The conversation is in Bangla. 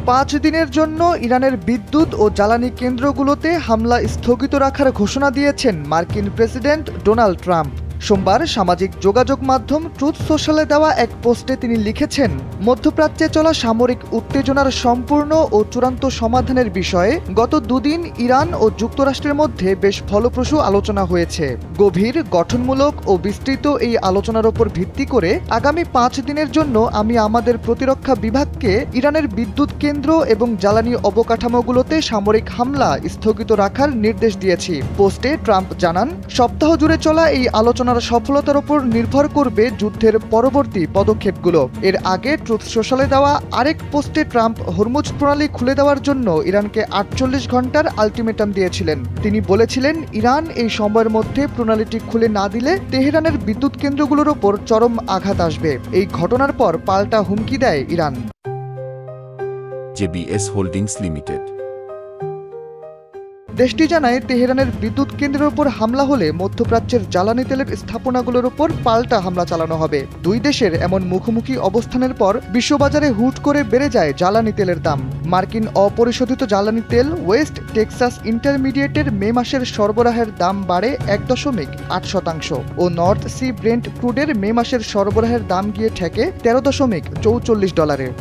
5 দিনের জন্য ইরানের বিদ্যুৎ ও জ্বালানি কেন্দ্রগুলোতে হামলা স্থগিত রাখার ঘোষণা দিয়েছেন মার্কিন প্রেসিডেন্ট ডোনাল্ড ট্রাম্প। সোমবার সামাজিক যোগাযোগ মাধ্যম ট্রুথ সোশ্যালে দেওয়া এক পোস্টে তিনি লিখেছেন, মধ্যপ্রাচ্যে চলা সামরিক উত্তেজনার সম্পূর্ণ ও চূড়ান্ত সমাধানের বিষয়ে গত দুদিন ইরান ও যুক্তরাষ্ট্রের মধ্যে বেশ ফলপ্রসূ আলোচনা হয়েছে। গভীর, গঠনমূলক ও বিস্তৃত এই আলোচনার ওপর ভিত্তি করে আগামী 5 দিনের জন্য আমি আমাদের প্রতিরক্ষা বিভাগকে ইরানের বিদ্যুৎ কেন্দ্র এবং জ্বালানি অবকাঠামোগুলোতে সামরিক হামলা স্থগিত রাখার নির্দেশ দিয়েছি। পোস্টে ট্রাম্প জানান, সপ্তাহ জুড়ে চলা এই আলোচনার সফলতার উপর নির্ভর করবে যুদ্ধের পরবর্তী পদক্ষেপগুলো। এর আগে ট্রুথ সোশ্যালে দেওয়া আরেক পোস্টে ট্রাম্প হরমুজ প্রণালী খুলে দেওয়ার জন্য ইরানকে 48 ঘন্টার আলটিমেটাম দিয়েছিলেন। তিনি বলেছিলেন, ইরান এই সময়ের মধ্যে প্রণালীটি খুলে না দিলে তেহরানের বিদ্যুৎ কেন্দ্রগুলোর ওপর চরম আঘাত আসবে। এই ঘটনার পর পাল্টা হুমকি দেয় ইরান। জেবিএস হোল্ডিংস লিমিটেড দেশটি জানায়, তেহরানের বিদ্যুৎ কেন্দ্রের উপর হামলা হলে মধ্যপ্রাচ্যের জ্বালানি তেলের স্থাপনাগুলোর উপর পাল্টা হামলা চালানো হবে। দুই দেশের এমন মুখোমুখি অবস্থানের পর বিশ্ববাজারে হুট করে বেড়ে যায় জ্বালানি তেলের দাম। মার্কিন অপরিশোধিত জ্বালানি তেল ওয়েস্ট টেক্সাস ইন্টারমিডিয়েটের মে মাসের সরবরাহের দাম বাড়ে 1.8% ও নর্থ সি ব্রেন্ট ক্রুডের মে মাসের সরবরাহের দাম গিয়ে ঠেকে $13.44।